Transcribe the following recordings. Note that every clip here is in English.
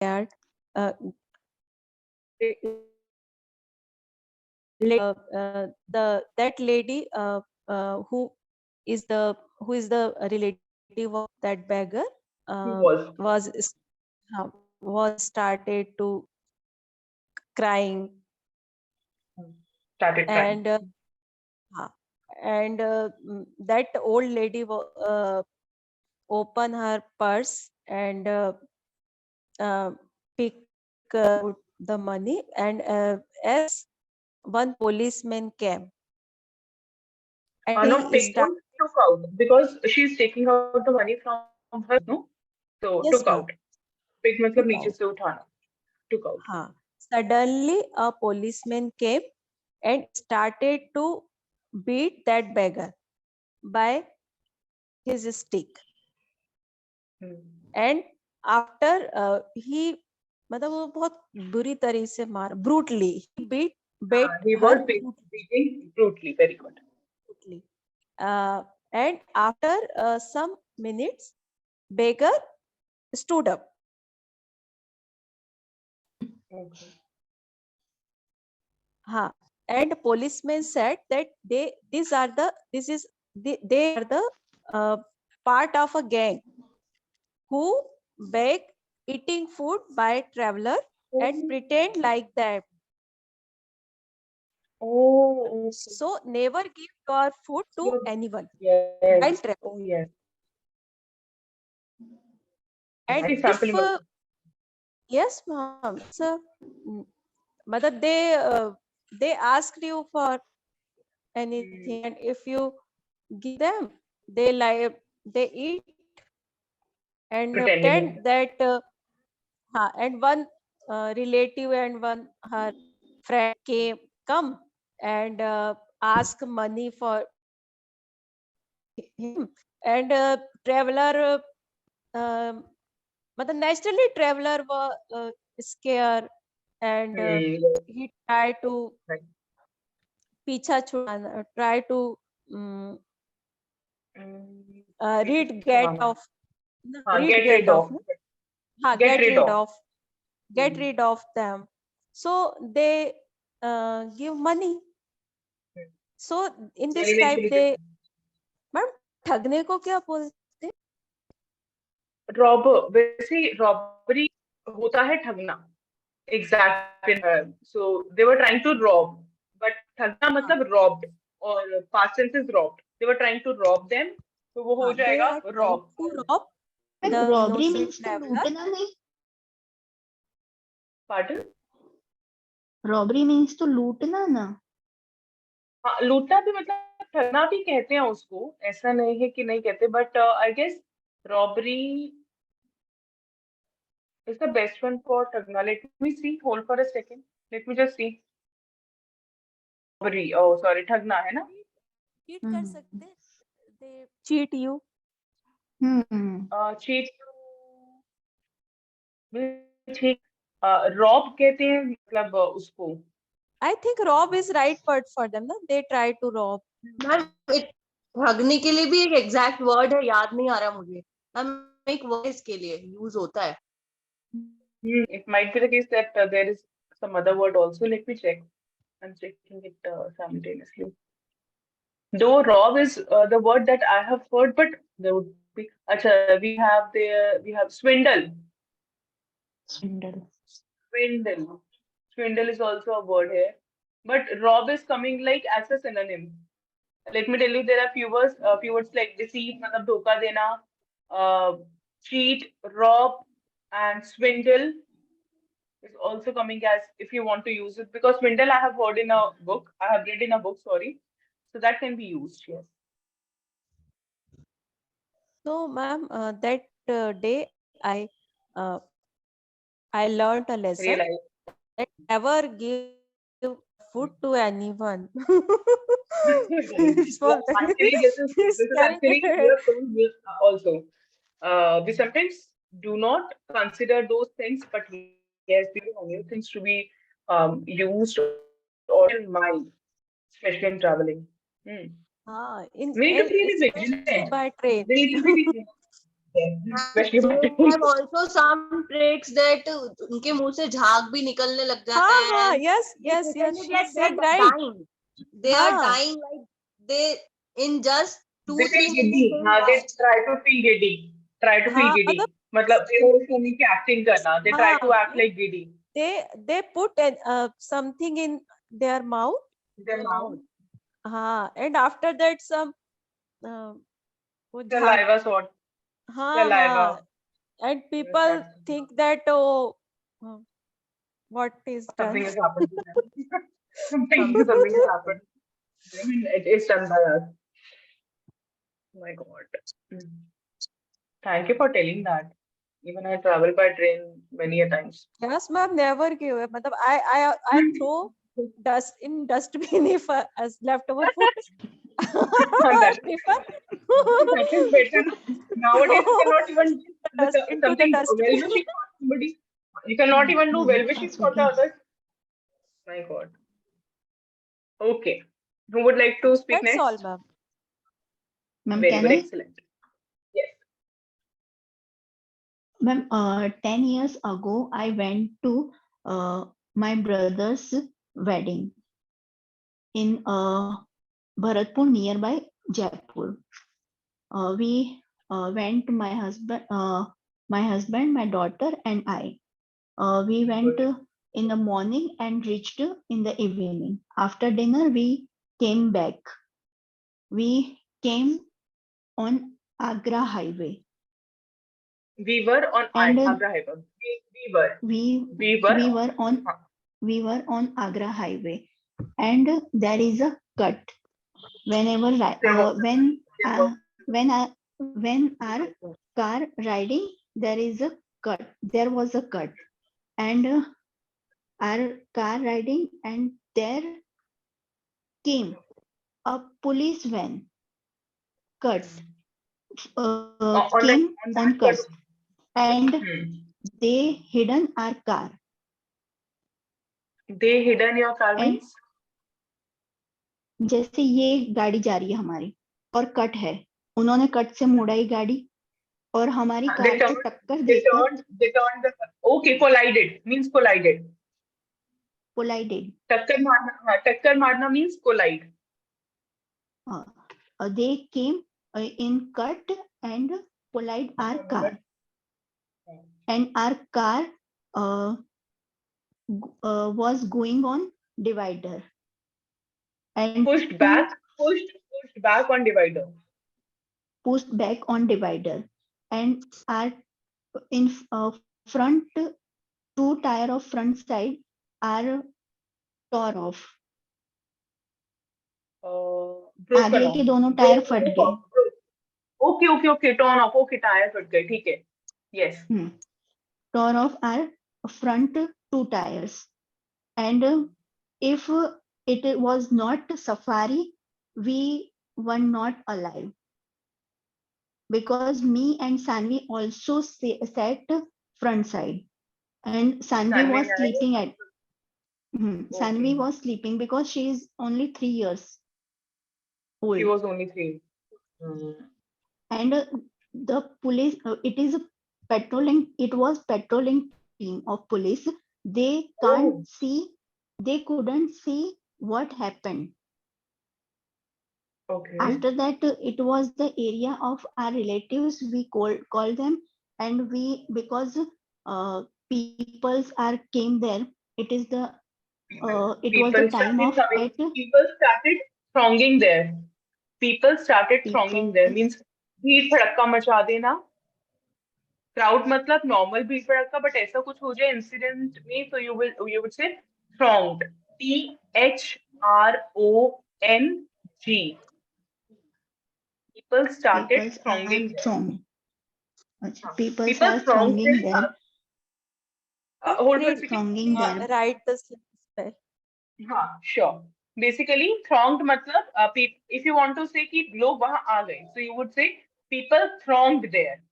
scared. Uh, the that lady who is the relative of that beggar Who was was started to crying started crying? and uh, that old lady open her purse and pick the money and as one policeman came and Not he take started. them, took out because she's taking out the money from her purse, no? So took Yes, out. ma'am. Pick मतलब Took नीचे out. से उठाना. Took out. Suddenly a policeman came and started to beat that beggar by his stick. Hmm. And after he मतलब वो बहुत बुरी तरह से मार brutally he beat He her was beating brutally. Very good. brutally. And after some minutes beggar stood up. Okay. And policemen said that they are the uh, part of a gang who beg eating food by traveler and pretend like that. Oh, okay. So never give your food to So, anyone yes. while travel. Oh, yes. And What example? if yes, ma'am, it's a mother they asked you for anything, and if you give them, they eat and Pretending. pretend that and one relative and one her friend come and ask money for him and traveler but naturally traveler was scared and Yes. he tried to Right. पीछा छुड़ाना try to um, Mm, read get हाँ, off read get get rid off of. no? Get rid of. Get Hmm. rid of them so they give money so in Then this type eventually they ma'am ठगने को क्या बोलते robber. वैसे robbery होता है ठगना. Exact. So they were trying to rob, but ठगना हाँ मतलब robbed or past tense is robbed. They were trying to rob them. तो वो हो they जाएगा are trying rob. to rob And the robbery innocent means to traveler लूटना नहीं. Pardon? Robbery means to लूटना ना. हाँ लूटना भी मतलब ठगना भी कहते हैं उसको ऐसा नहीं है कि नहीं कहते but I guess robbery is the best one for ठगना. Let me see. Hold for a second. Let me just see. Robbery. Oh, sorry. ठगना है ना? cheat कर Hmm. सकते they cheat you Hmm. Cheat. ठीक. रॉब कहते हैं मतलब उसको. I think rob is right word for them ना they try to rob ma'am ठगने के लिए भी एक एग्जैक्ट वर्ड है याद नहीं आ रहा मुझे मैम एक वर्ड इसके लिए यूज होता है It might be the case that there is some other word also. Let me check. I'm checking it simultaneously. Though rob is the word that I have heard, but there would be. Acha, we have swindle. Swindle. Swindle. Swindle is also a word here. But rob is coming like as a synonym. Let me tell you, there are few words like deceit, मतलब धोखा देना, cheat, rob, and swindle is also coming as if you want to use it because swindle I have heard in a book. I have read in a book, sorry. So that can be used, yes. so ma'am that day uh, I learned a lesson Realize. that never give food to anyone. It's So for actually, this is scaring. actually we have told this also. We sometimes do not consider those things, but yes, these are new things to be used or in mind, especially in traveling. Hmm. In We need to and be really especially vigilant. by train. They need to be. especially They by have also some traits that उनके मुंह से झाग भी निकलने लग जाता हाँ है हाँ, and yes they yes yes, pretended she like said they're right. dying. They are हाँ dying like they in just they 2-3 feel minutes giddy. they'll हाँ, they die. try to feel giddy. Try to feel हाँ, giddy. मतलब मतलब बेहोश होने की acting करना. They try हाँ, to act like giddy. they put an, something in their mouth. Their mouth. हाँ, and after that some uh, वो झाग, Saliva sort. हाँ Saliva. हाँ, and Yes, people that's think that oh, what is done. something has happened to them. Something has happened. I mean, it is done by us. Oh my God. Mm. Thank you for telling that. Even I travel by train many a times. Yes ma'am, never give up. मतलब I throw dust in dustbin if as leftover food. And I that, prefer that is better. Nowadays, you cannot even do into the something dustbin. well-wishing for somebody. You cannot even do मुझे well-wishing पास हो for the गया others. My God. Okay. Who would like to speak That's all next? ma'am. Ma'am Very can good. I Excellent. Yes. Ma'am 10 years ago I went to my brother's wedding in Bharatpur nearby Jaipur. We went my husband, my daughter, and I. We went Good. in the morning and reached in the evening. After dinner, we came back. We came on Agra Highway, We were on and Agra Highway. We were. we We were. we were on Huh. we were on Agra Highway, and there is a cut. Whenever There was. There was. when our car riding, there is a cut. There was a cut, and our car riding, and there came a police van cut On came that. On on that. cut, and Hmm. they hidden our car, They hidden your car and means? जैसे ये गाड़ी जा रही है हमारी और cut है, उन्होंने कट से मुड़ाई गाड़ी और हमारी They कार को turned. टक्कर They देकर turned. They turned the. Okay, collided means collided. Collided. टक्कर मारना. हाँ, टक्कर मारना means collide. They came in cut and collide our car, and our car was going on divider, and Pushed two back. Pushed back on divider. pushed back on divider, and our in front two tire of front side are tore off. Broken आगे off. के दोनों tyre फट गए. Okay, okay, okay. Torn off. Okay, tyre फट गए. ठीक है. Yes. Tore off our front two tires, and if it was not safari, we were not alive, because me and Sanvi also sat front side, and Sanvi Sanvi was and sleeping at I. Sanvi Okay. was sleeping because she is only 3 years She old, was only 3. Hmm. and the police it was patrolling team of police. They can't Oh, see, they couldn't see what happened. okay. After that, it was the area of our relatives. We called them, and we, because peoples are came there. It is the it was the People time started of coming. at People started thronging there. People started thronging there. people's Means भीड़ भड़क्का मचा देना. Crowd मतलब normal भीड़ भड़क्का, but ऐसा कुछ हो जाए इंसिडेंट में तो you would say thronged. THRONG. People started peoples are thronging there. thronging. Peoples People are thronged thronging there. there, Hold on a Please second. thronging there. write the spell. हाँ, sure. Basically, thronged मतलब if you want to say कि लोग वहाँ आ गए, so you would say people thronged there.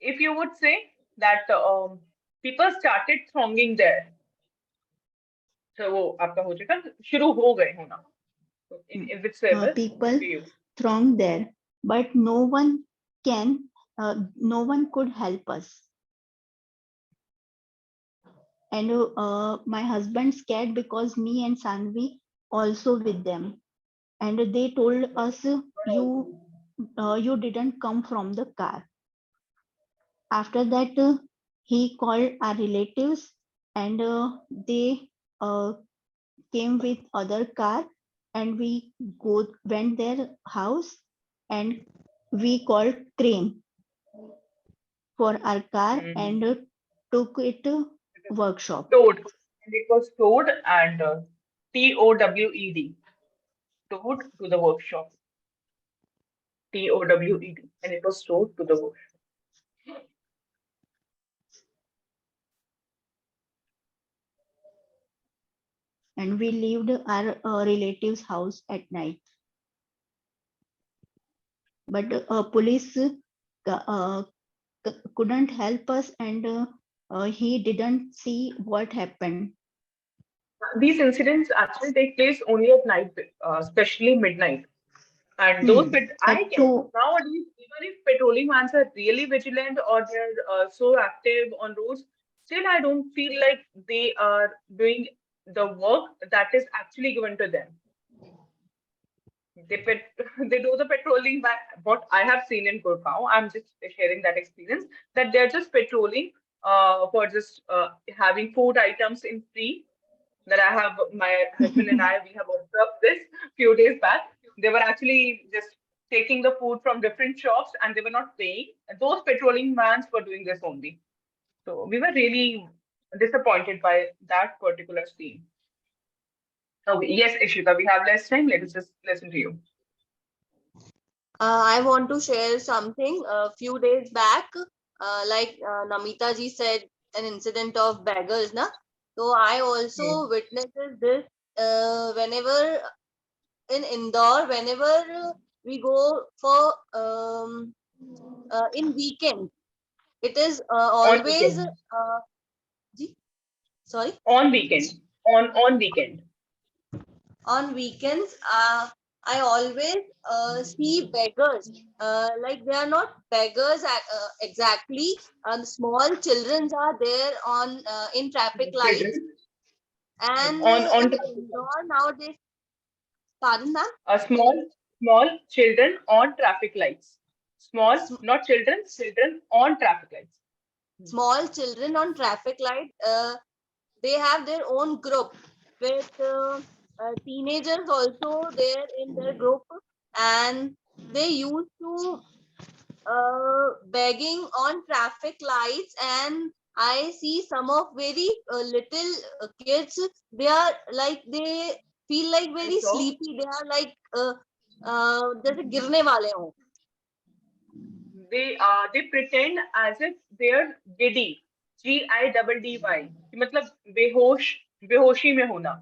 If you would say that people started thronging there, so वो आपका हो जाएगा शुरू हो गए होना. So in whichsoever People to you. throng there, but no one can no one could help us. And my husband scared because me and Sanvi also with them. And they told us, you didn't come from the car. After that, he called our relatives, and they came with other car, and we went their house, and we called crane for our car and took it to workshop. Towed. And it was towed and TOWED. Towed to the workshop. TOWED. And it was towed to the workshop. And we left our relatives' house at night. But police couldn't help us, and he didn't see what happened. These incidents actually take place only at night, especially midnight. And those I At guess 2. nowadays, even if patrolling vans are really vigilant or they're so active on roads, still I don't feel like they are doing the work that is actually given to them. They they do the patrolling by what I have seen in Gurgaon. I'm just sharing that experience that they're just patrolling for just having food items in free. That I have my husband and I we have observed this few days back. They were actually just taking the food from different shops and they were not paying. Those patrolling vans were doing this only. So we were really disappointed by that particular scene. Okay, yes, Ishita, we have less time. Let us just listen to you. I want to share something. A few days back, like Namita ji said, an incident of beggars, na. So I also witnessed this whenever in Indore, whenever we go for in weekend, it is On always weekend. ji? Sorry, On weekend. On weekend. on weekends. I always see beggars. Like they are not beggars exactly. Small children are there on in traffic lights, Children. and On in traffic lights. Indore nowadays. Pardon, ma'am. Small children on traffic lights. Small, Sm- not children, children on traffic lights. Small children on traffic light. They have their own group with teenagers also there in their group, and they used to begging on traffic lights. And I see some of very little kids. They are like they feel like I very saw sleepy. They are like जैसे गिरने वाले हों. they pretend as if they're giddy. GIDDY. मतलब बेहोश बेहोशी में होना.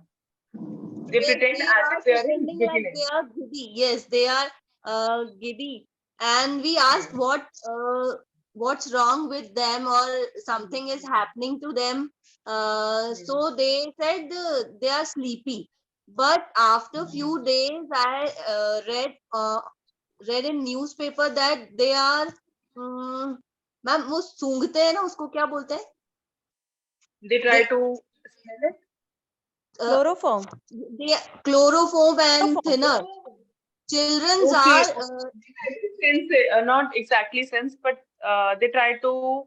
They pretend They as are if they are in pretending like they giddiness. are giddy. Yes, they are giddy. And we asked what's wrong with them or something is happening to them. So they said they are sleepy. But after few days, I read in newspaper that they are ma'am वो सूंघते हैं ना उसको क्या बोलते हैं They try they to smell it. Chloroform. they chloroform and Chloroform. thinner. Children Okay. are They try to sense it, not exactly sense, but they try to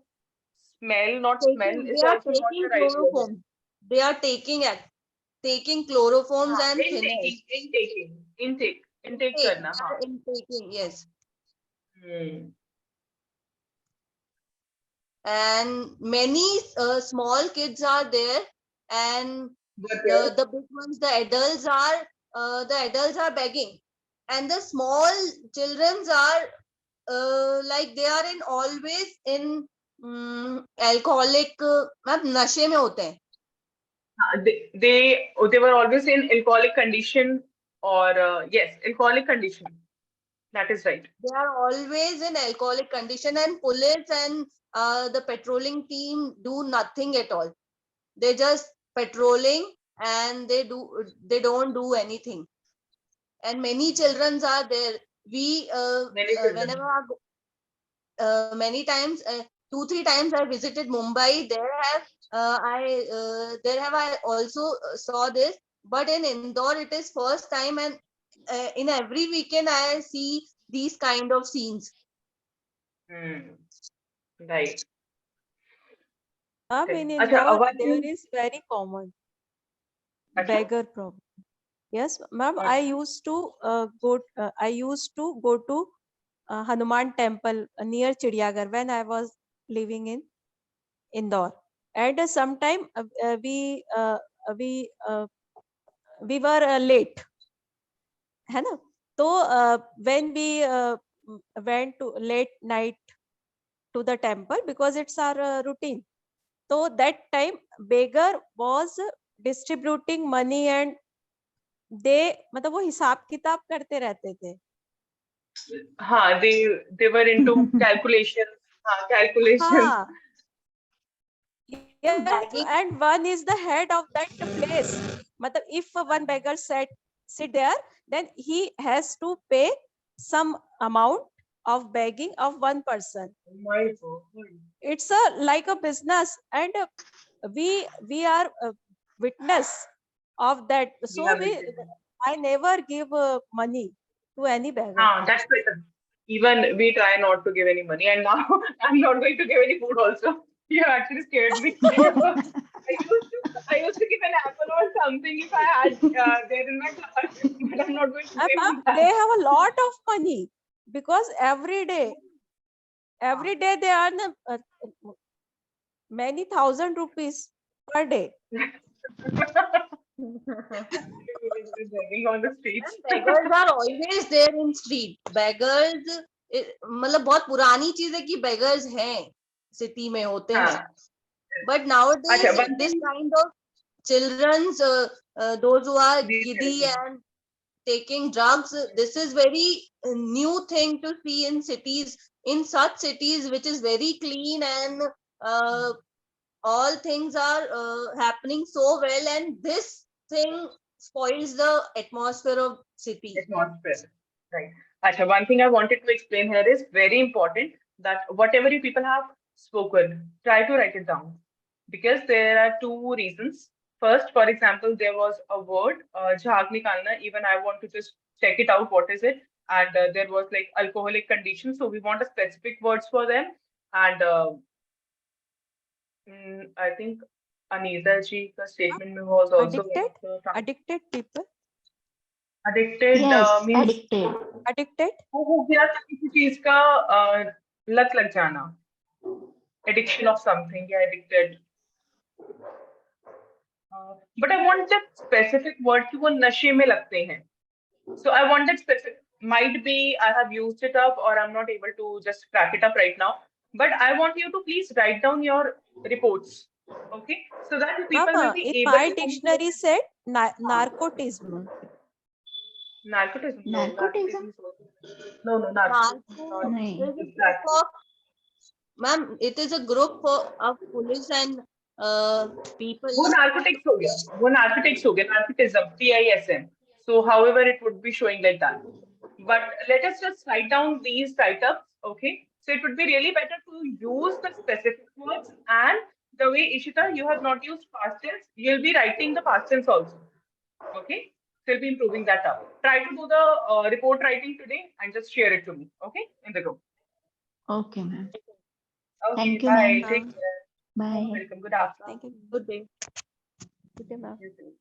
smell, not smell taking is they are also not the taking right word. chloroform. They are taking chloroforms and thinners. Intake Intake, करना they हाँ. are intaking, yes. Hmm. And many small kids are there, and But there, the big ones, the adults are begging, and the small childrens are like they are in always in alcoholic मतलब नशे में होते हैं. they were always in alcoholic condition or yes, alcoholic condition. That is right. They are always in alcoholic condition, and police and the patrolling team do nothing at all. They just patrolling, and they don't do anything. And many children are there. We Many children. whenever many times, 2-3 times I visited Mumbai. There have I also saw this, but in Indore it is first time, and in every weekend I see these kind of scenes. Right. Ma'am, Okay. in Acha, Indore, one there thing. is very common Acha? beggar problem. Yes, ma'am. What? I used to go to Hanuman temple near Chidyagar when I was living in Indore. And sometime we we were late, है ना? So when we went to late night to the temple because it's our routine. So that time beggar was distributing money and they मतलब वो हिसाब किताब करते रहते थे. They were into calculations. Calculations. हाँ. Yes, Bagging. and one is the head of that place. मतलब if one beggar sit there, then he has to pay some amount of begging of one person. Oh my God. It's like a business, and we are witness of that. We So have it. I never give money to any beggar. That's better. Even we try not to give any money, and now I'm not going to give any food also. You have actually scared me. I used to give an apple or something if I had there in my car, but I'm not going to do Ma'am, even they that. have a lot of money because every day they earn many thousand rupees per day. Begging on the streets. And beggars are always there in street. Beggars, मतलब बहुत पुरानी चीज है कि beggars हैं, city में होते हैं. हाँ. But अच्छा, nowadays, one this thing. kind of children's, those who are These giddy children. and taking drugs, this is very new thing to see in cities. In such cities, which is very clean, and uh, all things are happening so well, and this thing spoils the atmosphere of city. Atmosphere. Right. Acha, one thing I wanted to explain here is very important that whatever you people have spoken, try to write it down. Because there are two reasons. First, for example, there was a word, jhaag nikalna. Even I want to just check it out, what is it? And there was like alcoholic condition. So we want a specific words for them. And I think Anita ji ka statement mein was also one Addicted, of the addicted people, addicted Yes, means addicted. addicted. वो हो गया था किसी चीज का लत लग जाना एडिक्शन ऑफ समथिंग या addicted but I want that specific word कि वो नशे में लगते हैं so I want that specific might be I have used it up or I'm not able to just crack it up right now, but I want you to please write down your reports, okay, so that people will Mama, be in able my to dictionary said narcotism. narcotism. No, Narcotism? narcotism is also, no, narco, Narco not नहीं. is a is group that. of, ma'am, it is a group of police and people. वो narcotics हो गया, वो narcotics हो गया, narcotism, TISM. So however it would be showing like that. But let us just write down these write-ups, okay? So it would be really better to use the specific words, and the way Ishita, you have not used past tense, you'll be writing the past tense also, okay? So you'll be improving that up. Try to do the report writing today and just share it to me, okay? In the group. Okay, ma'am. Okay, Thank you, bye. ma'am. Take care. Bye. Welcome. Good afternoon. Thank you. Good day. Good day, ma'am. You too.